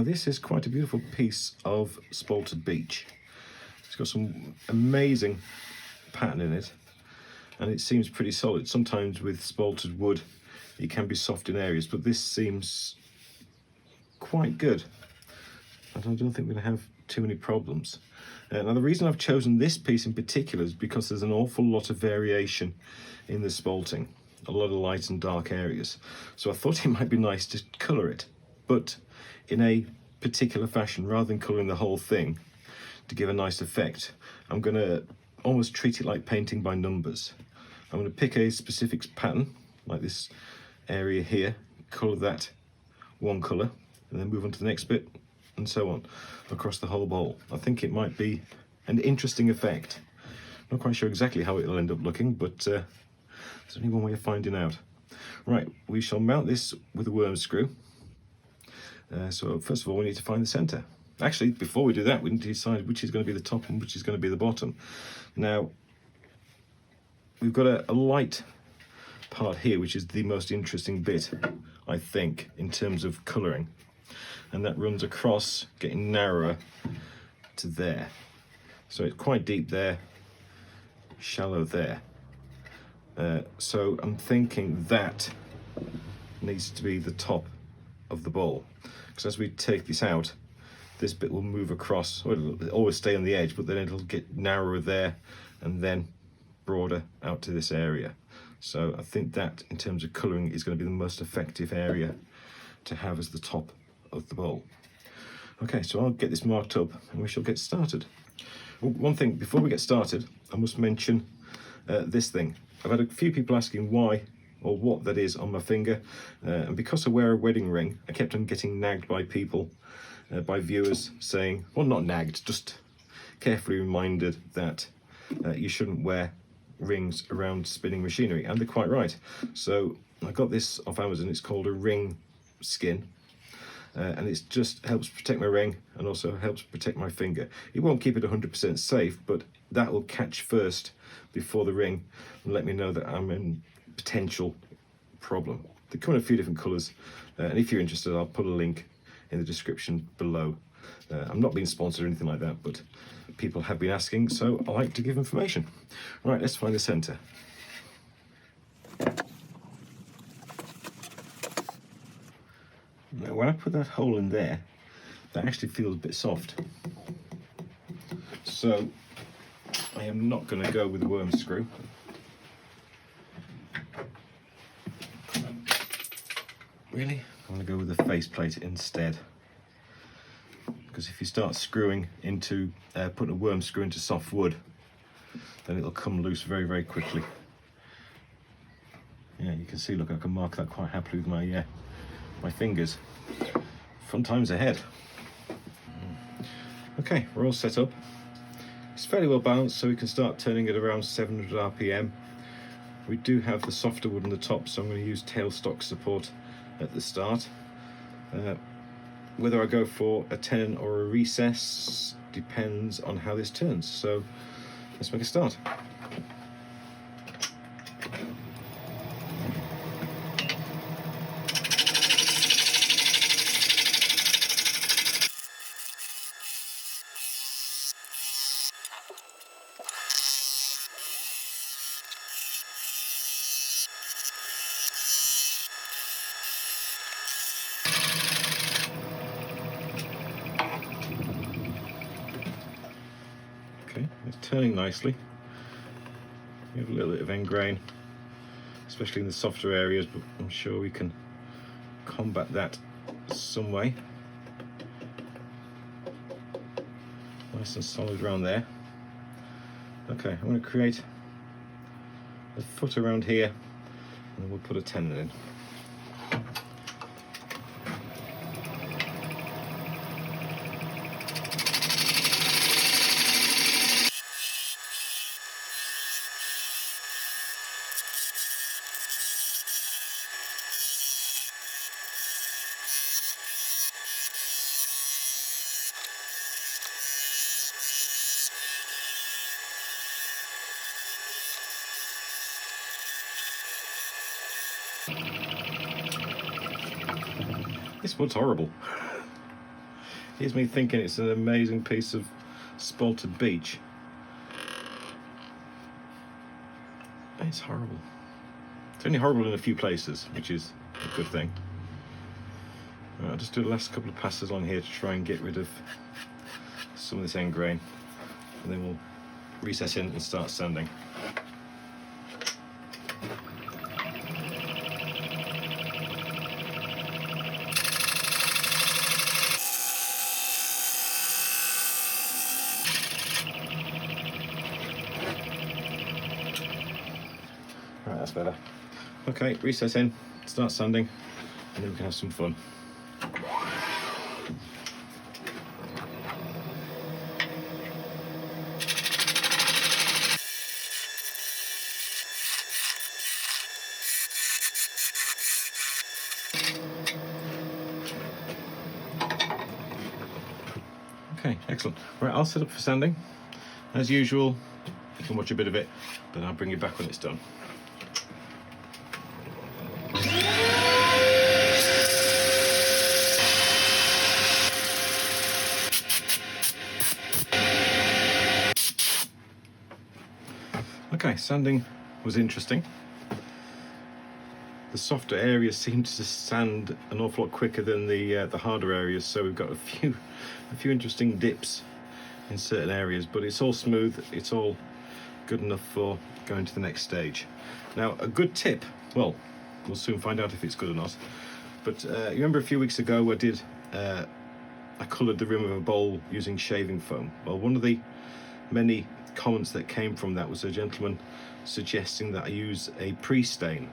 this is quite a beautiful piece of spalted beech. It's got some amazing pattern in it, and it seems pretty solid. Sometimes with spalted wood, it can be soft in areas, but this seems quite good. I don't think we're going to have too many problems. Now, the reason I've chosen this piece in particular is because there's an awful lot of variation in the spalting, a lot of light and dark areas. So I thought it might be nice to colour it, but in a particular fashion, rather than colouring the whole thing to give a nice effect. I'm going to almost treat it like painting by numbers. I'm going to pick a specific pattern, like this area here, colour that one colour, and then move on to the next bit, and so on, across the whole bowl. I think it might be an interesting effect. Not quite sure exactly how it'll end up looking, but there's only one way of finding out. Right, we shall mount this with a worm screw. So first of all, we need to find the centre. Actually, before we do that, we need to decide which is going to be the top and which is going to be the bottom. Now, we've got a light part here, which is the most interesting bit, I think, in terms of colouring. And that runs across, getting narrower to there. So it's quite deep there, shallow there. So I'm thinking that needs to be the top of the bowl. Because as we take this out, this bit will move across, or it'll always stay on the edge, but then it'll get narrower there and then broader out to this area. So I think that, in terms of colouring, is going to be the most effective area to have as the top of the bowl. Okay, so I'll get this marked up and we shall get started. One thing before we get started, I must mention this thing. I've had a few people asking why or what that is on my finger, and because I wear a wedding ring, I kept on getting nagged by people, by viewers, saying, well, not nagged, just carefully reminded that you shouldn't wear rings around spinning machinery, and they're quite right. So I got this off Amazon. It's called a ring skin. And it just helps protect my ring and also helps protect my finger. It won't keep it 100% safe, but that will catch first before the ring and let me know that I'm in potential problem. They come in a few different colours, and if you're interested, I'll put a link in the description below. I'm not being sponsored or anything like that, but people have been asking, so I like to give information. Right, let's find the centre. Now, when I put that hole in there, that actually feels a bit soft. So I am not going to go with the worm screw. Really? I'm going to go with the faceplate instead. Because if you start screwing into, putting a worm screw into soft wood, then it'll come loose very, very quickly. Yeah, you can see, look, I can mark that quite happily with my fingers. Fun times ahead. Okay, we're all set up. It's fairly well balanced, so we can start turning it around 700 RPM. We do have the softer wood on the top, so I'm going to use tailstock support at the start. Whether I go for a tenon or a recess depends on how this turns, so let's make a start. Okay, it's turning nicely. We have a little bit of end grain, especially in the softer areas, but I'm sure we can combat that some way. Nice and solid around there. Okay, I'm going to create a foot around here, and then we'll put a tenon in. This wood's horrible. Here's me thinking it's an amazing piece of spalted beech. It's horrible. It's only horrible in a few places, which is a good thing. Right, I'll just do the last couple of passes on here to try and get rid of some of this end grain, and then we'll recess in and start sanding. Right, that's better. Okay, recess in, start sanding, and then we can have some fun. Okay, excellent. Right, I'll set up for sanding. As usual, you can watch a bit of it, but I'll bring you back when it's done. Okay, sanding was interesting. The softer areas seem to sand an awful lot quicker than the harder areas, so we've got a few interesting dips in certain areas, but it's all smooth, it's all good enough for going to the next stage. Now, a good tip, well, we'll soon find out if it's good or not, but you remember a few weeks ago I coloured the rim of a bowl using shaving foam. Well, one of the many comments that came from that was a gentleman suggesting that I use a pre-stain,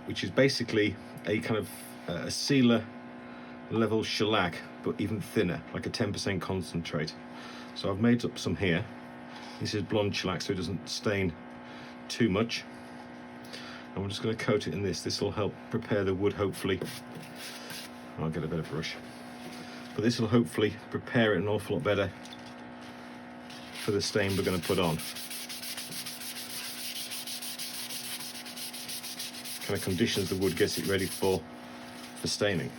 which is basically a kind of a sealer level shellac, but even thinner, like a 10% concentrate. So I've made up some here. This is blonde shellac, so it doesn't stain too much. And we're just going to coat it in this. This will help prepare the wood, hopefully. I'll get a better brush. But this will hopefully prepare it an awful lot better for the stain we're going to put on. Kind of conditions the wood, gets it ready for staining,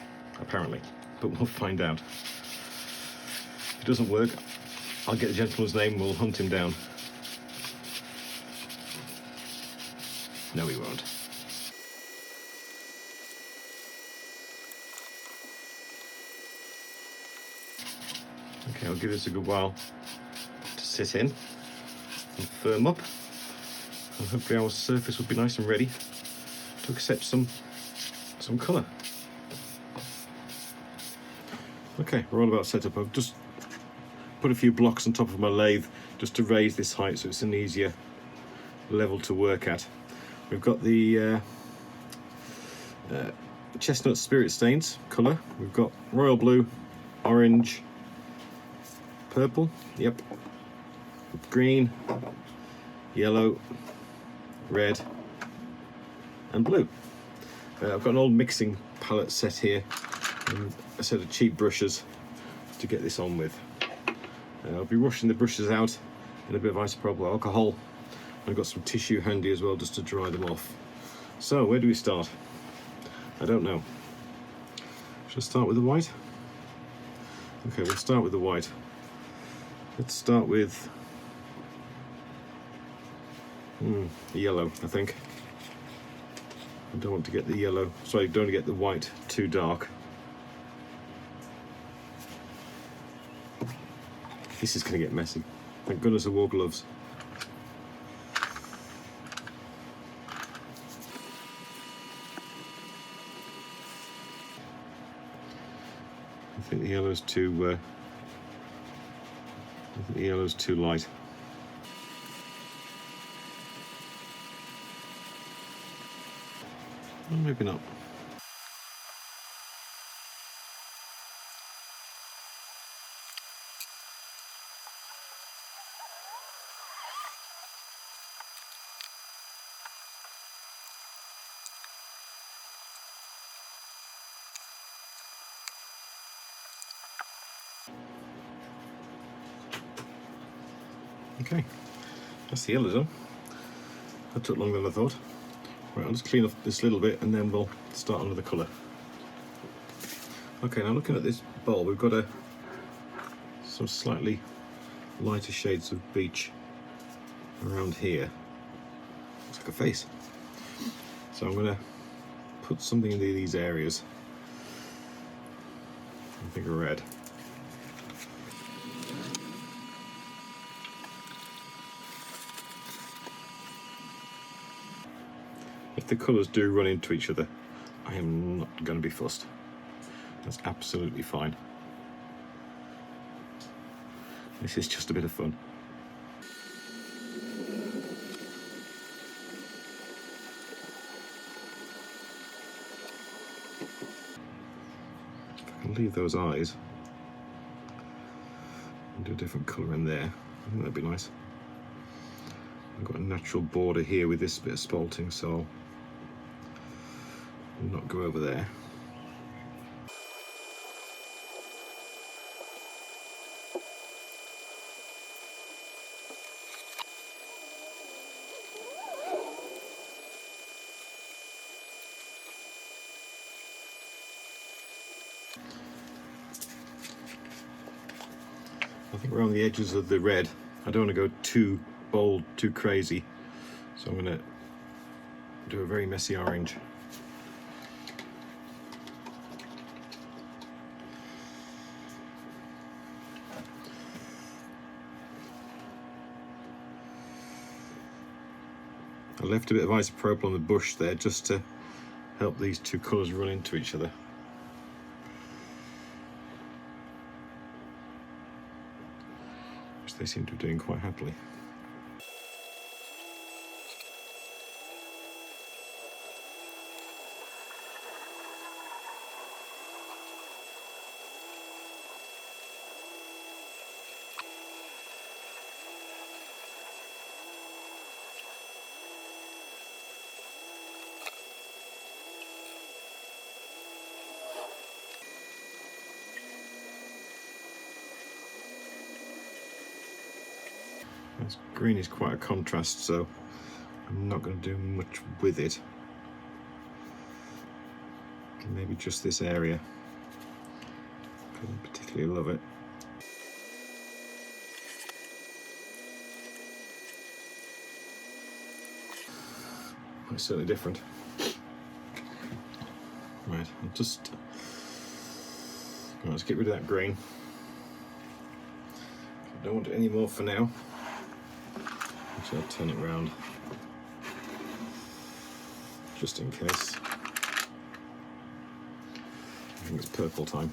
apparently, but we'll find out. If it doesn't work, I'll get the gentleman's name and we'll hunt him down. No, he won't. Okay, I'll give this a good while to sit in and firm up, and hopefully our surface will be nice and ready to accept some colour. Okay, we're all about setup. I've just put a few blocks on top of my lathe just to raise this height so it's an easier level to work at. We've got the chestnut spirit stains colour. We've got royal blue, orange, purple, yep, green, yellow, red and blue. I've got an old mixing palette set here and a set of cheap brushes to get this on with. I'll be rushing the brushes out in a bit of isopropyl alcohol. I've got some tissue handy as well just to dry them off. So where do we start? I don't know. Should I start with the white? Okay, we'll start with the white. Let's start with the yellow, I think. I don't want to get the yellow, sorry, don't want to get the white too dark. This is going to get messy. Thank goodness I wore gloves. I think the yellow's too light. Well, maybe not. Okay, that's the yellow done. That took longer than I thought. Right, I'll just clean off this little bit and then we'll start on with the colour. Okay, now looking at this bowl, we've got some slightly lighter shades of beech around here. Looks like a face. So I'm going to put something into these areas. I think a red. If the colours do run into each other, I am not going to be fussed. That's absolutely fine. This is just a bit of fun. I'll leave those eyes and do a different colour in there. I think that'd be nice. I've got a natural border here with this bit of spalting, so I'll not go over there. I think around the edges of the red, I don't want to go too bold, too crazy, so I'm going to do a very messy orange. I left a bit of isopropyl on the bush there just to help these two colours run into each other. Which they seem to be doing quite happily. This green is quite a contrast, so I'm not going to do much with it. Maybe just this area, because I particularly love it. Well, it's certainly different. Right, let's get rid of that green. I don't want it any more for now. Actually, I'll turn it round just in case. I think it's purple time.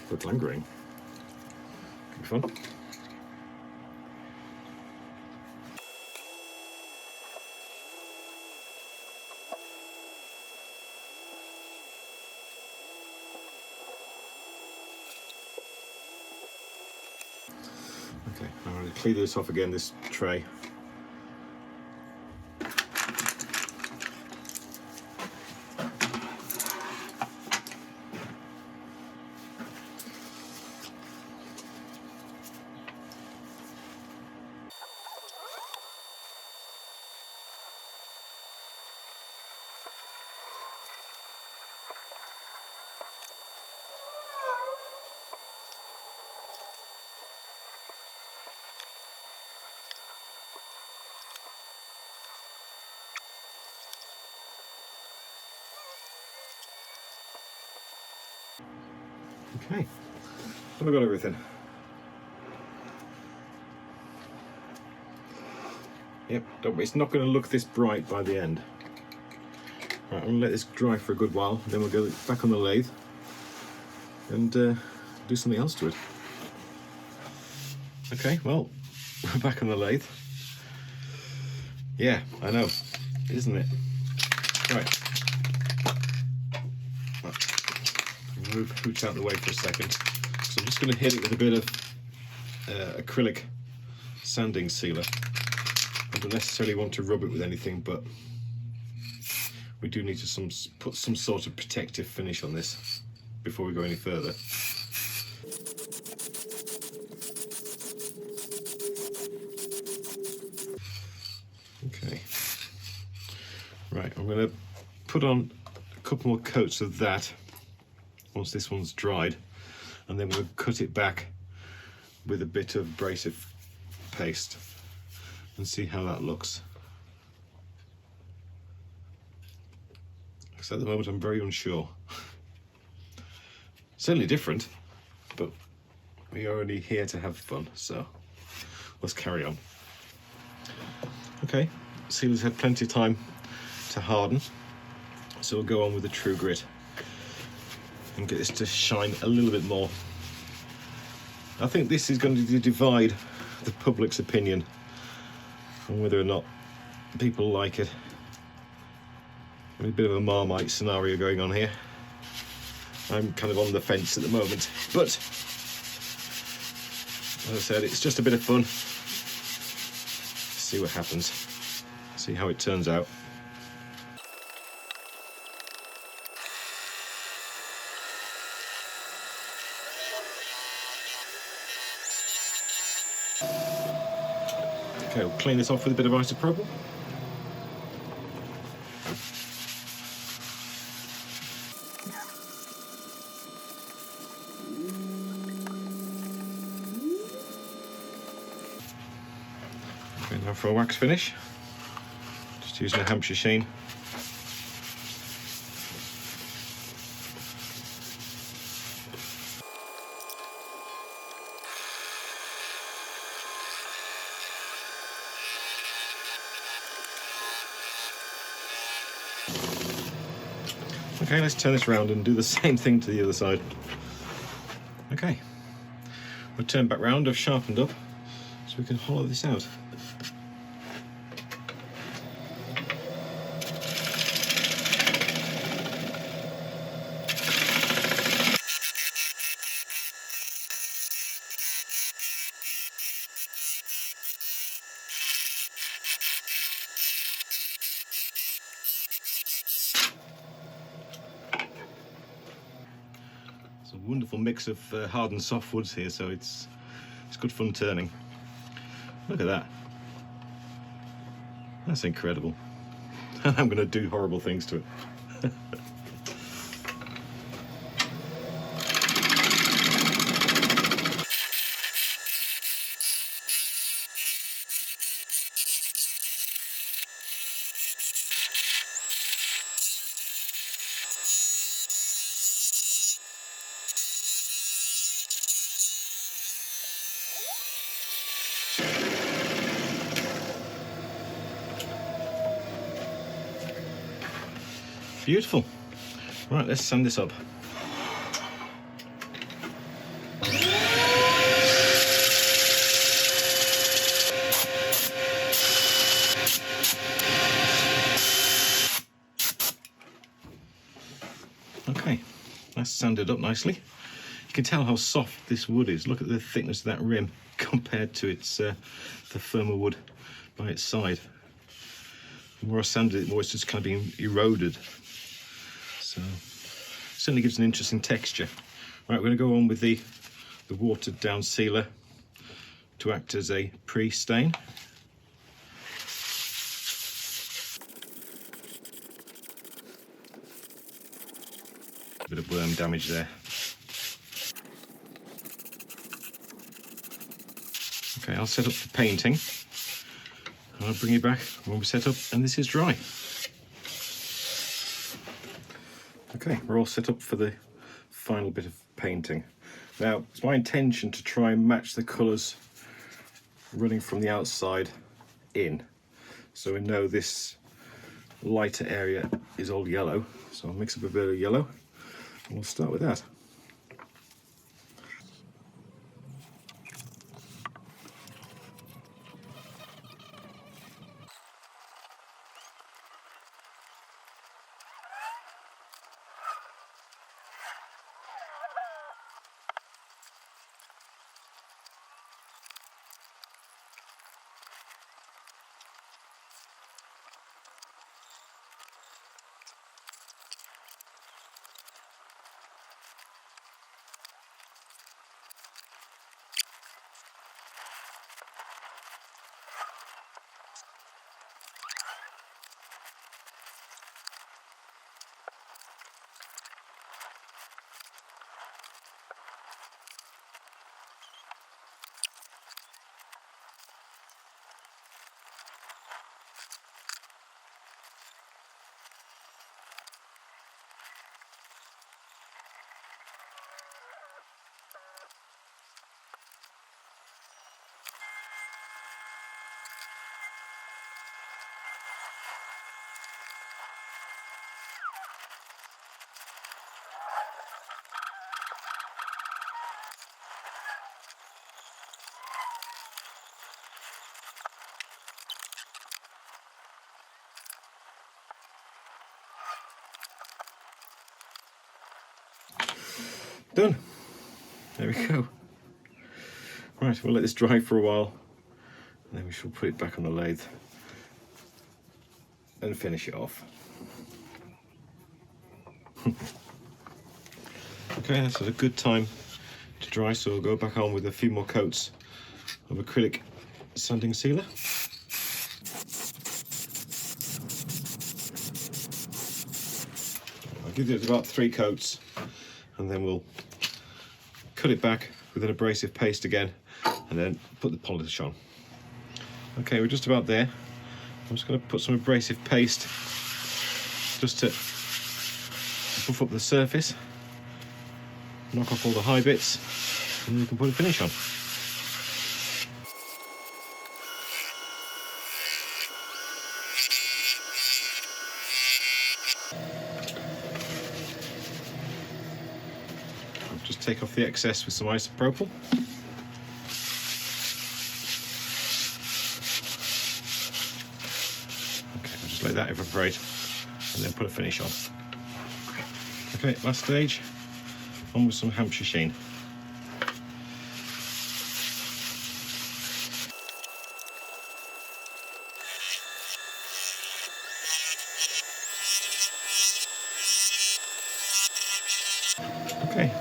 Purple and green. Could be fun. Okay, I'm going to clear this off again, this tray. Okay, so I've got everything. Yep, it's not going to look this bright by the end. Right, I'm going to let this dry for a good while, then we'll go back on the lathe and do something else to it. Okay, well, we're back on the lathe. Yeah, I know, isn't it? Right. Move hooch out of the way for a second. So I'm just going to hit it with a bit of acrylic sanding sealer. I don't necessarily want to rub it with anything, but we do need to put some sort of protective finish on this before we go any further. Okay, I'm going to put on a couple more coats of that once this one's dried, and then we'll cut it back with a bit of abrasive paste and see how that looks. Because at the moment I'm very unsure. Certainly different, but we are only here to have fun, so let's carry on. Okay, sealer's had plenty of time to harden, so we'll go on with the True Grit and get this to shine a little bit more. I think this is going to divide the public's opinion on whether or not people like it. A bit of a Marmite scenario going on here. I'm kind of on the fence at the moment, but as I said, it's just a bit of fun. See what happens, see how it turns out. Okay, we'll clean this off with a bit of isopropyl. Okay, now for a wax finish, just using a Hampshire sheen. Okay, let's turn this around and do the same thing to the other side. Okay, we'll turn back round. I've sharpened up so we can hollow this out. It's a wonderful mix of hard and soft woods here, so it's good fun turning. Look at that. That's incredible. And I'm going to do horrible things to it. Beautiful. Right, let's sand this up. Okay, that's sanded up nicely. You can tell how soft this wood is. Look at the thickness of that rim compared to its the firmer wood by its side. The more I sanded it, the more it's just kind of being eroded. So certainly gives an interesting texture. Right, we're going to go on with the watered down sealer to act as a pre-stain. A bit of worm damage there. Okay, I'll set up the painting. I'll bring you back when we set up and this is dry. Okay, we're all set up for the final bit of painting. Now, it's my intention to try and match the colours running from the outside in. So we know this lighter area is all yellow. So I'll mix up a bit of yellow and we'll start with that. done. There we go. Right, we'll let this dry for a while, and then we shall put it back on the lathe and finish it off. Okay, that's a good time to dry, so we'll go back on with a few more coats of acrylic sanding sealer. I'll give it about 3 coats, and then we'll cut it back with an abrasive paste again, and then put the polish on. Okay, we're just about there. I'm just going to put some abrasive paste just to buff up the surface, knock off all the high bits, and then we can put a finish on. I'll just take off the excess with some isopropyl. Let that evaporate and then put a finish on. Okay, last stage, on with some Hampshire sheen. Okay,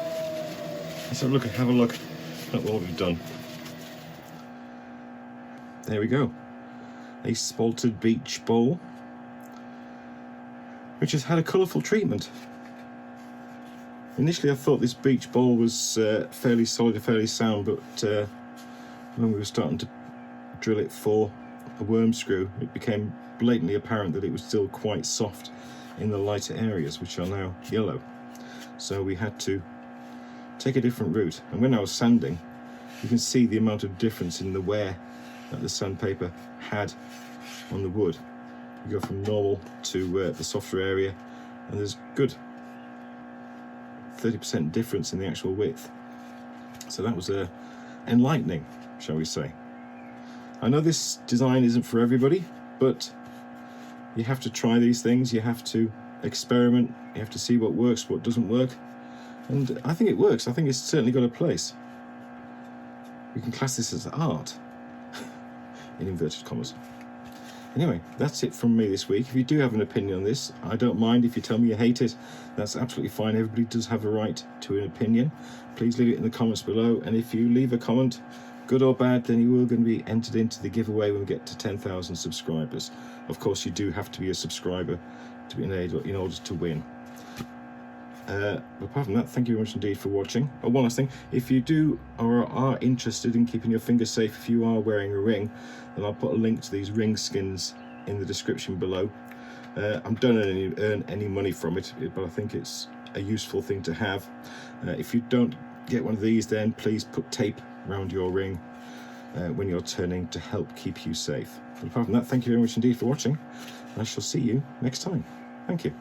let's have a look at what we've done. There we go, a spalted beech bowl, which has had a colourful treatment. Initially I thought this beech bowl was fairly solid and fairly sound, but when we were starting to drill it for a worm screw, it became blatantly apparent that it was still quite soft in the lighter areas, which are now yellow. So we had to take a different route, and when I was sanding, you can see the amount of difference in the wear that the sandpaper had on the wood. You go from normal to the softer area, and there's good 30% difference in the actual width. So that was enlightening, shall we say. I know this design isn't for everybody, but you have to try these things, you have to experiment, you have to see what works, what doesn't work, and I think it works. I think it's certainly got a place. We can class this as art, in inverted commas. Anyway, that's it from me this week. If you do have an opinion on this, I don't mind if you tell me you hate it. That's absolutely fine. Everybody does have a right to an opinion. Please leave it in the comments below, and if you leave a comment, good or bad, then you are going to be entered into the giveaway when we get to 10,000 subscribers. Of course, you do have to be a subscriber to be in order to win. Apart from that, thank you very much indeed for watching. Oh, one last thing, if you do or are interested in keeping your fingers safe if you are wearing a ring, then I'll put a link to these ring skins in the description below. I don't earn any money from it, but I think it's a useful thing to have. If you don't get one of these, then please put tape around your ring when you're turning to help keep you safe. But apart from that, thank you very much indeed for watching. I shall see you next time. Thank you.